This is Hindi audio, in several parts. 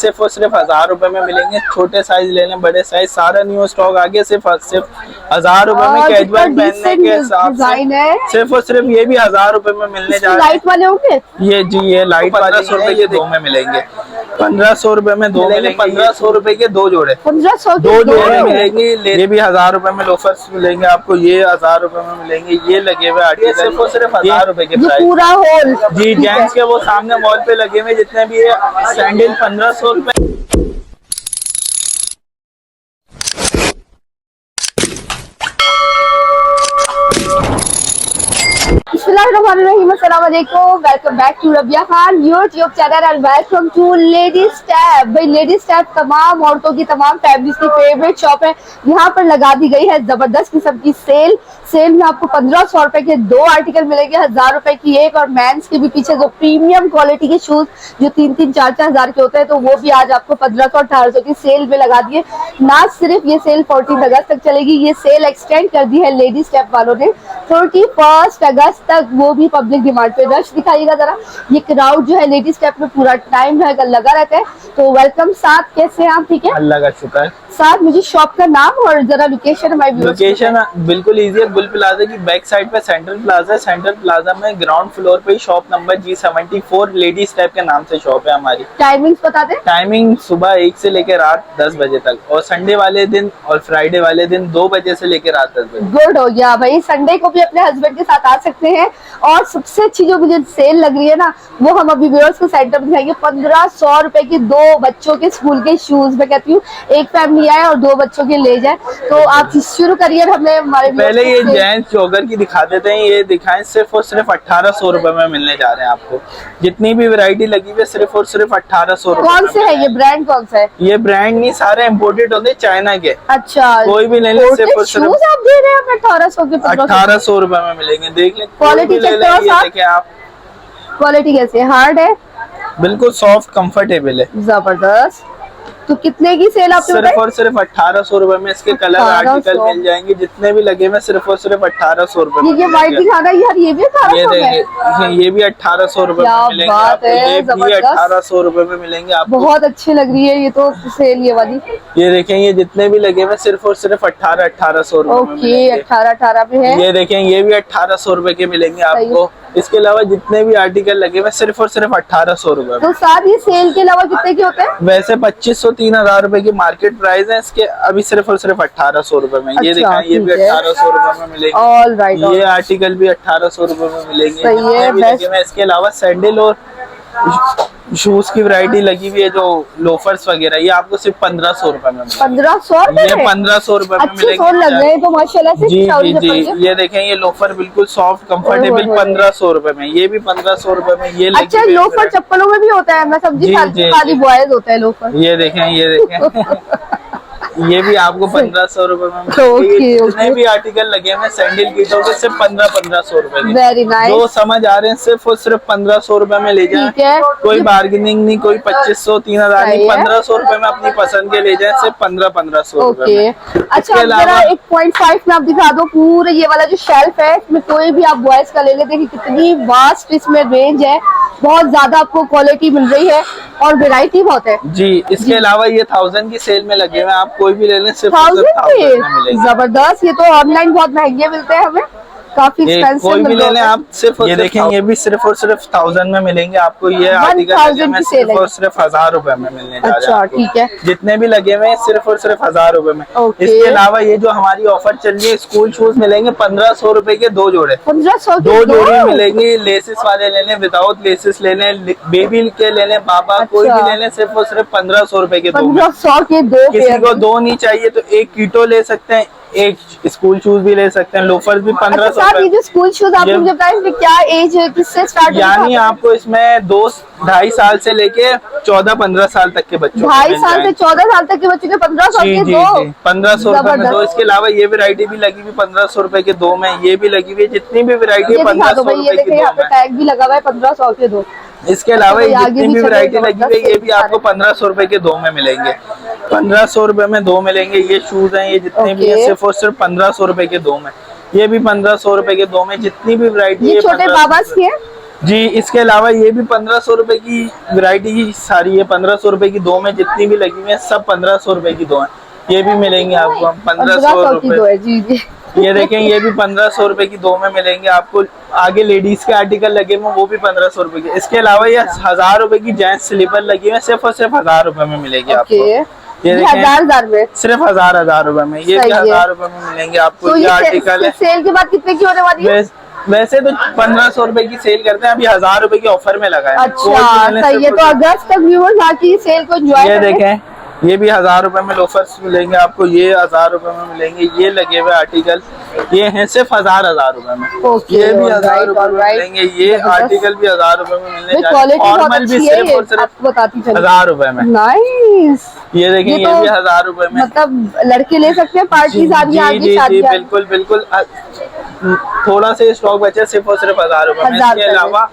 सिर्फ और सिर्फ 1000 रुपए में मिलेंगे। छोटे साइज ले लें, बड़े साइज, सारा न्यू स्टॉक आगे सिर्फ 1000 रुपए में कैजुअल पहनने के हिसाब से सिर्फ और सिर्फ ये भी 1000 रुपए में मिलने जा रहे हैं। लाइट वाले होंगे ये जी, ये लाइट 1500 रुपए के दो में मिलेंगे। 1500 रुपए में दो मिलेंगे। 1500 रुपए के दो जोड़े, 1500 दो जोड़े मिलेंगे। ये भी 1000 रुपए में लोफर्स मिलेंगे आपको, ये 1000 रुपए में मिलेंगे। ये लगे हुए आर्टिकल सिर्फ और सिर्फ 1000 रुपए के प्राइस। पूरा होल जी, जेंट्स के वो सामने वॉल पे लगे हुए जितने भी है सैंडल 1500 रुपए। Welcome back to Rabia Khan YouTube channel and welcome to ladies tab. भाई लेडीज टैब तमाम औरतों की, तमाम फैमिलीज की फेवरेट शॉप है। यहाँ पर लगा दी गई है जबरदस्त किस्म की सेल में आपको 1500 रुपए के दो आर्टिकल मिलेंगे, 1000 रुपए की एक। और मेंस के भी पीछे जो प्रीमियम क्वालिटी के शूज जो 3-3, 4-4 हजार के होते हैं, तो वो भी आज आपको 1500-1800 की सेल में लगा दिए। ना सिर्फ ये सेल 14 अगस्त तक चलेगी, ये सेल एक्सटेंड कर दी है लेडीज टैब वालों ने 31 अगस्त तक, वो भी पब्लिक डिमांड पे। रश दिखाइएगा जरा, ये क्राउड जो है लेडीज टैब में पूरा टाइम लगा रहता है। तो वेलकम। साथ कैसे हैं आप? ठीक है, अल्लाह का शुक्र। साथ मुझे शॉप का नाम और जरा लोकेशन। लोकेशन बिल्कुल इजी है, गुल प्लाजा की बैक साइड पे सेंट्रल प्लाजा है। सेंट्रल प्लाजा में ग्राउंड फ्लोर पे shop number G74 ladies tab के नाम से शॉप है हमारी। टाइमिंग बता दें। टाइमिंग सुबह 1 से लेकर रात 10 बजे तक, और संडे वाले दिन और फ्राइडे वाले दिन 2 बजे से लेकर रात 10 बजे। गुड हो गया भाई, संडे को भी अपने हस्बैंड के साथ आ सकते हैं। और सबसे अच्छी जो मुझे सेल लग रही है ना, वो हम अभी व्यूअर्स को सेंटर में दिखाएंगे। 1500 रुपए के दो बच्चों के स्कूल के शूज। मैं कहती हूँ एक फैमिली आए और दो बच्चों के ले जाए। तो आप शुरू करिए, हमें हमारे पहले ये जेंट्स जॉगर की दिखा देते हैं। ये दिखाएं, सिर्फ और सिर्फ 1800 रुपए में मिलने जा रहे हैं आपको। जितनी भी वैरायटी लगी हुई है सिर्फ और सिर्फ 1800 रुपए। कौन से है ये ब्रांड? कौन सा है ये? ब्रांड नहीं, सारे इम्पोर्टेड होते हैं चाइना के। अच्छा, कोई भी ले लें, सिर्फ और सिर्फ आप दे रहे हैं 1800 के। 1800 रुपए में मिलेंगे। देख लें, क्वालिटी देखें आप, क्वालिटी कैसे? हार्ड है, बिल्कुल सॉफ्ट कंफर्टेबल है, जबरदस्त। तो कितने की सेल आपने सिर्फ और सिर्फ 1800 रुपए में इसके कलर आर्टिकल मिल जाएंगे। जितने भी लगे हुए सिर्फ और सिर्फ 1800 रुपए में। ये व्हाइट दिखाना यार, ये भी 1800 में। ये भी 1800 रुपए में मिलेंगे आपको। ये भी 1800 रुपए में मिलेंगे आपको। बहुत अच्छी लग रही है ये तो सेल, ये वाली। ये देखें, ये जितने भी लगे हुए सिर्फ और सिर्फ 1800 रुपए में मिलेंगे। 18 में है। ये देखें, ये भी 1800 रुपए के मिलेंगे आपको। इसके अलावा जितने भी आर्टिकल लगे हुए सिर्फ और सिर्फ 1800 रुपए। तो साथ ही सेल के अलावा कितने के होते हैं? वैसे 2500-3000 रुपए की मार्केट प्राइस है इसके, अभी सिर्फ और सिर्फ 1800 रुपए में। ये दिखाएं, ये भी 1800 रुपए में मिलेंगे। All right. ये आर्टिकल भी 1800 रुपए में मिलेंगे। सही है। इसके अलावा सैंडल और शूज की वैरायटी लगी हुई है, जो लोफर्स वगैरह, ये आपको सिर्फ 1500 रुपए में। 1500 रुपए? ये 1500 रुपए में मिलेंगे। लग रहे हैं तो माशाल्लाह से। जी जी जी, ये देखें, ये लोफर बिल्कुल सॉफ्ट कंफर्टेबल 1500 रुपए में। ये भी 1500 रुपए में। ये अच्छा, लोफर चप्पलों में भी होता है? मैं समझी खाली बॉयज होता है लोफर। ये देखें, ये देखें ये भी आपको 1500 रुपए में। जितने भी आर्टिकल लगे हैं सैंडल की, तो सिर्फ 1500 रुपए के। Very nice. जो समझ आ रहे हैं सिर्फ और सिर्फ 1500 रुपए में ले जाए। कोई बार्गेनिंग नहीं, कोई 2500-3000 नहीं, 1500 रुपए में अपनी पसंद के ले जाए, सिर्फ 1500 रुपए। अच्छा, जरा 1.5 में आप दिखा दो पूरे ये वाला जो शेल्फ है, इसमें कोई भी आप बॉयज का ले ले। देखिए कितनी वास्ट इसमें रेंज है, बहुत ज्यादा आपको क्वालिटी मिल रही है और वेराइटी बहुत है जी। इसके अलावा ये 1000 की सेल में लगे हुए, आप कोई भी ले लें, सिर्फ 1000 में मिलेगी। जबरदस्त। ये तो ऑनलाइन बहुत महंगे मिलते हैं हमें, काफी एक्सपेंसिव। कोई भी ले लें आप, सिर्फ ये देखें, ये भी सिर्फ और सिर्फ 1000 में मिलेंगे आपको। ये आर्टिकल सिर्फ और सिर्फ 1000 रुपए में मिलने जा रहे हैं। अच्छा, ठीक है। जितने भी लगे हुए हैं सिर्फ और सिर्फ 1000 रुपए में। इसके अलावा ये जो हमारी ऑफर चल रही है, स्कूल शूज मिलेंगे 1500 रुपए के दो जोड़े। 1500 दो जोड़े मिलेंगे। लेसेस वाले ले लें, विदाउट लेसेस ले लें, बेबी के ले लें, बाबा कोई भी ले लें, सिर्फ और सिर्फ 1500 रुपए के 1500 के दो। किसी को दो नहीं चाहिए तो एक कीटो ले सकते हैं, एक स्कूल शूज भी ले सकते हैं, लोफर्स भी 1500। ये जो स्कूल शूज आपने मुझे बताया, इसमें क्या एज है, किससे स्टार्ट? यानी आपको इसमें 2-2.5 साल से लेके 14-15 साल तक के बच्चों, 2.5 साल से 14 साल तक के बच्चों के 1500 के दो। 1500 रुपए में दो। इसके अलावा ये वैरायटी भी लगी हुई 1500 रुपए के दो में। ये भी लगी हुई है, जितनी भी वैरायटी है 1500 रुपए के दो में। टैग भी लगा हुआ है 1500 के दो। इसके अलावा जितनी भी वैरायटी लगी हुई है, ये भी आपको 1500 रुपए के दो में मिलेंगे। 1500 रुपए में दो मिलेंगे। ये शूज हैं, ये जितने भी हैं सिर्फ और सिर्फ 1500 रुपए के दो में। ये भी 1500 रुपए के दो में। जितनी भी वैरायटी है, छोटे बाबास की है, जी। इसके अलावा ये भी 1500 रुपए की वैरायटी की सारी है, 1500 रुपए की दो में जितनी भी लगी हुई है सब 1500 रुपए की दो है। ये भी मिलेंगी आपको 1500 रुपए। जी जी। ये देखें ये भी 1500 रुपए की दो में मिलेंगे आपको। आगे लेडीज के आर्टिकल लगे हुए वो भी 1500 रुपए के। इसके अलावा ये 1000 रुपए की जेंट्स स्लीपर लगी हुई है, सिर्फ और सिर्फ 1000 रुपए में मिलेगी आपको। ये देखें 1000 में सिर्फ 1000 रुपए में, ये भी 1000 रुपए में मिलेंगे आपको। तो ये आर्टिकल है। सेल के बाद कितने की होने वाली है? वैसे तो 1500 रुपए की सेल करते हैं, अभी 1000 रुपए की ऑफर में लगा है। अच्छा सही है, तो अगस्त तक व्यूअर्स आके सेल को एंजॉय ये देखें ये भी 1000 रुपए में लोफर्स मिलेंगे आपको। ये 1000 रुपए में मिलेंगे। ये लगे हुए आर्टिकल ये हैं सिर्फ 1000 रुपए में। ये भी 1000 रुपए में मिलेंगे। ये आर्टिकल भी 1000 रुपए में मिलने जा रहे हैं। फॉर्मल भी सिर्फ और सिर्फ बताती 1000 रुपए में। नाइस। ये देखें ये भी 1000 रुपए में, मतलब लड़के ले सकते हैं, पार्टीज आ रही है आगे शादी। बिल्कुल बिल्कुल। थोड़ा से स्टॉक बचा सिर्फ और सिर्फ 1000 रुपए में। इसके अलावा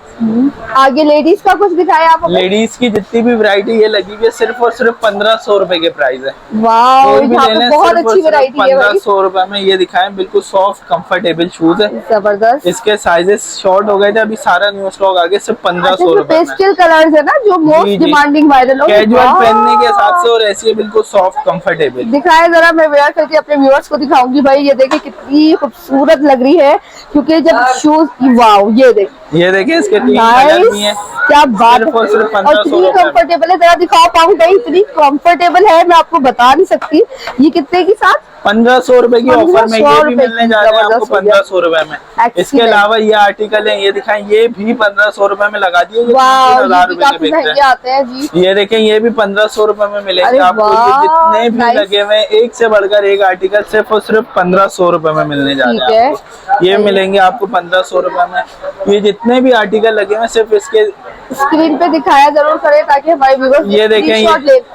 आगे लेडीज का कुछ दिखाया आप? लेडीज की जितनी भी वैरायटी ये लगी हुई है सिर्फ और सिर्फ 1500 रुपए के प्राइस है। वाह बहुत अच्छी वैरायटी है। 1500 रुपए में ये दिखाएं, बिल्कुल सॉफ्ट कंफर्टेबल शूज है, जबरदस्त। इसके साइजेस शॉर्ट हो गए थे, अभी सारा न्यू स्टॉक आगे सिर्फ 1500 रुपए में। पेस्टल कलर्स है ना जो मोस्ट डिमांडिंग वायरल हो, कैजुअल पहनने के हिसाब से और ऐसी बिल्कुल सॉफ्ट कंफर्टेबल। दिखाए जरा, मैं वेयर करके अपने व्यूअर्स को दिखाऊंगी। भाई ये देखिए कितनी खूबसूरत लग रही है, क्योंकि जब शूज वाओ ये देखिए इसके 3 कलर भी हैं। क्या बात है, और सिर्फ 1500 कंफर्टेबल है। जरा दिखा पाऊंगा, इतनी कंफर्टेबल है मैं आपको बता नहीं सकती। ये कितने की साथ? 1500 रुपए की ऑफर में ये भी मिलने जा रहे हैं आपको 1500 रुपए में। इसके अलावा ये आर्टिकल है, ये दिखाएं, ये भी 1500 रुपए में लगा दिए। 1000 रुपए के बिकते हैं। ये देखें ये भी 1500 रुपए में मिलेंगे आपको। ये जितने भी लगे हुए हैं एक से बढ़कर एक आर्टिकल सिर्फ और सिर्फ 1500 रुपए में मिलने जा रहे हैं आपको। ये मिलेंगे आपको 1500 रुपए में। ये जितने भी आर्टिकल लगे हुए सिर्फ इसके स्क्रीन पे दिखाया जरूर करें ताकि हमारे व्यूअर्स ये देखें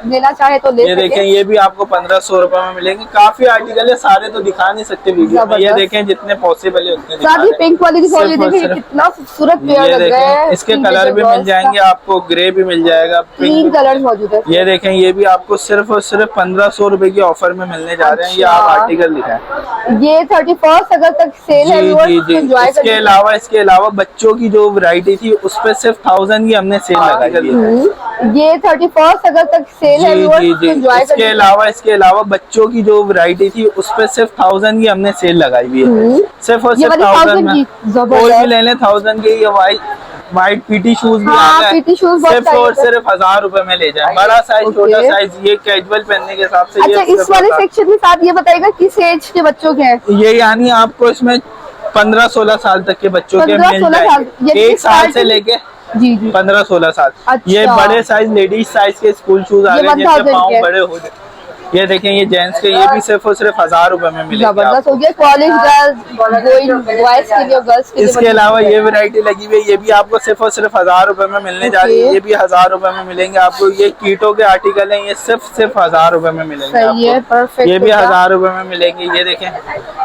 लेना चाहे तो ले। ये देखें ये भी आपको 1500 रुपए में मिलेंगे। काफी आर्टिकल है, सारे तो दिखा नहीं सकते वीडियो में। ये देखें जितने पॉसिबल है उतने दिखा रहे हैं। पिंक वाली देखें कितना खूबसूरत पेयर लग रहा है। इसके कलर भी मिल जाएंगे आपको, ग्रे भी मिल जाएगा, 3 कलर मौजूद है। ये देखें ये भी आपको सिर्फ और सिर्फ 1500 रुपए की ऑफर में मिलने जा रहे हैं। ये आप आर्टिकल दिखाएं। ये 31 अगस्त तक सेल है। इसके अलावा बच्चों की जो वैरायटी थी उस पर सिर्फ 1000 की हमने सेल लगाई है। ये 31 अगस्त तक सेल है। इसके अलावा बच्चों की जो वैरायटी थी उस पर सिर्फ 1000 की हमने सेल लगाई हुई है। सिर्फ और सिर्फ 1000 में कोई भी ले लें 1000 के। ये वाइट पीटी शूज भी आ गए, सिर्फ और सिर्फ 1000 रुपए में ले जाए। बड़ा साइज छोटा साइज, ये कैजुअल पहनने के हिसाब से। अच्छा, इस वाले सेक्शन के साथ ये बताएगा किस एज के बच्चों के हैं? ये यानी आपको इसमें 15-16 साल तक के बच्चों के मिल जाएंगे, 1 साल से लेके 15-16 साल। ये बड़े साइज लेडीज साइज के स्कूल शूज आ गए जिनके पाँव बड़े हो जाए। ये देखें ये जेंट्स के, ये भी सिर्फ और सिर्फ 1000 रुपए में मिलेगा। जबरदस्त हो गया। कॉलेज गर्ल्स, बॉयज के लिए, गर्ल्स के लिए। इसके अलावा ये वैरायटी लगी हुई है, ये भी आपको सिर्फ और सिर्फ 1000 रुपए में मिलने जा रही है। ये भी 1000 रुपए में मिलेंगे आपको। ये कीटो के आर्टिकल हैं, ये सिर्फ 1000 रुपए में मिलेंगे आपको। ये भी 1000 रुपए में मिलेंगे। ये देखें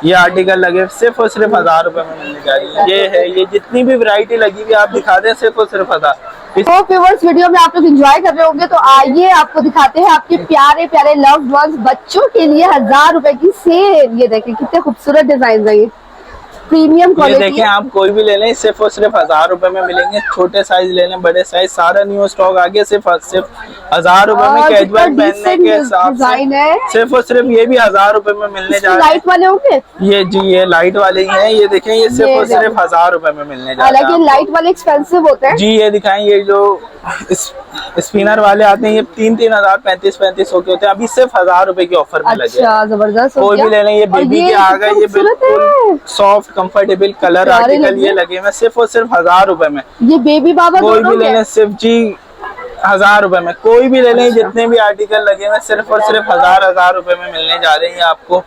ये आर्टिकल लगे सिर्फ और सिर्फ 1000 रुपए में मिलने जा रही है। ये है, ये जितनी भी वैरायटी लगी हुई आप दिखा दें सिर्फ और सिर्फ 1000। व्यूअर्स वीडियो में आप लोग एंजॉय कर रहे होंगे, तो आइए आपको दिखाते हैं आपके प्यारे प्यारे लव्ड वंस बच्चों के लिए 1000 रुपए की सेल। ये देखें कितने खूबसूरत डिजाइन है, ये प्रीमियम क्वालिटी। देखें आप कोई भी ले लें सिर्फ और सिर्फ 1000 रुपए में मिलेंगे। छोटे साइज ले लें, बड़े साइज, सारा न्यू स्टॉक आगे सिर्फ 1000 रुपए में। कैजुअल पहनने के हिसाब से सिर्फ और सिर्फ ये भी 1000 रुपए में मिलने जा रहे हैं। लाइट वाले होंगे ये जी, ये लाइट वाले ही हैं। ये देखें ये सिर्फ और सिर्फ 1000 रुपए में मिलने जा रहे हैं। हालांकि लाइट वाले एक्सपेंसिव होते हैं जी। ये दिखाएं ये जो स्पिनर वाले आते हैं ये 3-3000 3500 के होते हैं। अभी सिर्फ 1000 रुपए की ऑफर में लगे। जबरदस्त। कोई भी ले लें। ये बेबी के आ गए, ये बिल्कुल सॉफ्ट कंफर्टेबल कलर आर्टिकल ये लगे हुए सिर्फ और सिर्फ 1000 रुपए में। ये बेबी बाबा कोई भी ले लें सिर्फ जी 1000 रुपए में। कोई भी ले लें, जितने भी आर्टिकल लगे हुए सिर्फ और सिर्फ 1000 रुपए में मिलने जा रहे हैं आपको।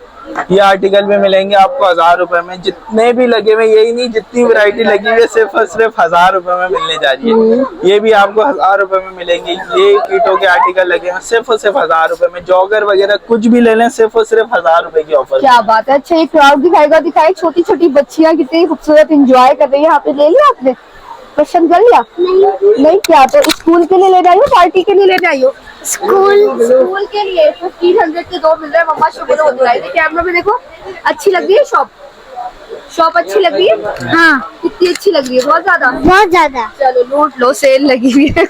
ये आर्टिकल भी मिलेंगे आपको 1000 रुपए में। जितने भी लगे हुए, यही नहीं जितनी वैरायटी लगी हुई है सिर्फ और सिर्फ 1000 रुपए में मिलने जा रही है। ये भी आपको 1000 रुपए में मिलेंगे। ये कीटो के आर्टिकल लगे हुए सिर्फ और सिर्फ 1000 रुपए में। जॉगर वगैरह कुछ भी ले लें सिर्फ और सिर्फ 1000 रुपए की ऑफर। क्या बात है। अच्छा, एक क्राउड दिखाए छोटी छोटी बच्चियां कितनी खूबसूरत इंजॉय कर रही है। यहाँ पे ले लिया आपने, पसंद कर लिया? नहीं क्या, तो स्कूल के लिए ले जाइयो, पार्टी के लिए ले जाइयो? स्कूल के लिए 1500 के 2 मिल रहे हैं। मम्मा शुक्र होता है। कैमरा में देखो, अच्छी लग रही है शॉप। शॉप अच्छी लग रही है? हाँ कितनी अच्छी लग रही है? बहुत ज्यादा। बहुत ज्यादा। चलो लूट लो, सेल लगी हुई है।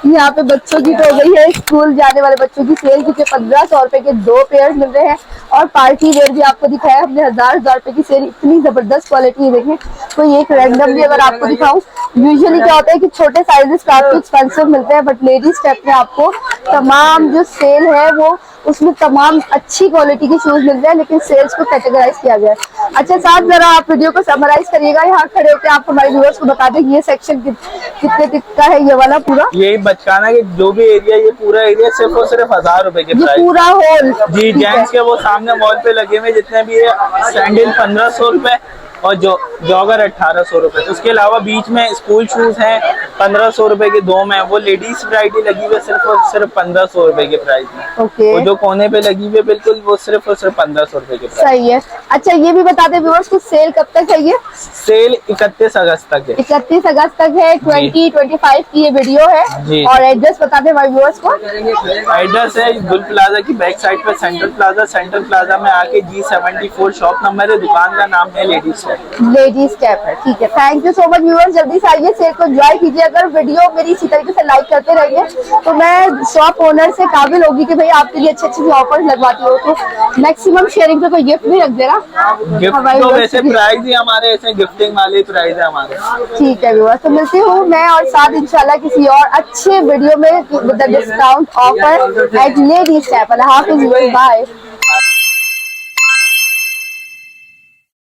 यहाँ पे बच्चों की तो हो गई है, स्कूल जाने वाले बच्चों की सेल, क्योंकि 1500 रुपए के 2 पेयर मिल रहे हैं। और पार्टी वेयर भी आपको दिखाया हमने, 1000 रुपए की सेल, इतनी जबरदस्त क्वालिटी है। देखें तो एक रैंडम भी अगर आपको दिखाऊं, यूजुअली क्या होता है कि छोटे साइजेस काफी एक्सपेंसिव मिलते हैं, बट लेडीज स्टेप में आपको तमाम जो सेल है वो उसमें तमाम अच्छी क्वालिटी के शूज मिलते हैं, लेकिन सेल्स को कैटेगराइज किया गया है। अच्छा साथ जरा आप वीडियो को समराइज करिएगा, यहाँ खड़े होकर आप हमारे व्यूअर्स को बता दें ये सेक्शन कितने तक का है, ये वाला पूरा? यही बचकाना के जो भी एरिया, ये पूरा एरिया सिर्फ और सिर्फ 1000 रुपए के ये प्राइस। पूरा होल? जी, जेंट्स के वो सामने वॉल पे लगे हुए जितने भी है, सैंडल 1500 रुपए और जॉगर 1800 रुपए। उसके अलावा बीच में स्कूल शूज हैं 1500 रुपए के 2 में, वो लेडीज वैरायटी लगी हुई है सिर्फ और सिर्फ 1500 रुपए के प्राइस में। ओके, वो जो कोने पे लगी हुई है बिल्कुल, वो सिर्फ और सिर्फ 1500 रुपए के प्राइस। सही है। अच्छा ये भी बता दें व्यूअर्स की सेल कब तक है? ये सेल 31 अगस्त तक है। 31 अगस्त तक है। 2025 की ये वीडियो है। जी। और एड्रेस बता दें हमारे व्यूअर्स को। एड्रेस है गुल प्लाजा की बैक साइड पे सेंट्रल प्लाजा, सेंट्रल प्लाजा में आके G74 शॉप नंबर है, दुकान का नाम है लेडीज स्टेप है। ठीक है, thank you so much viewers, जल्दी से आइए, सेल को एंजॉय कीजिए। अगर वीडियो मेरी इसी तरीके से लाइक करते रहेंगे तो मैं शॉप ओनर से काबिल होगी कि भाई आपके लिए अच्छे अच्छे ऑफर लगवाती हो, तो मैक्सिमम शेयरिंग पे कोई गिफ्ट भी रख देना। गिफ्ट तो वैसे प्राइस ही हमारे ऐसे गिफ्टिंग वाले प्राइस है हमारे। ठीक है व्यूअर्स, तो मिलती हूँ मैं और साथ इंशाल्लाह किसी और अच्छे वीडियो में with the discount offer at ladies step. अल्लाह हाफिज़, बाय।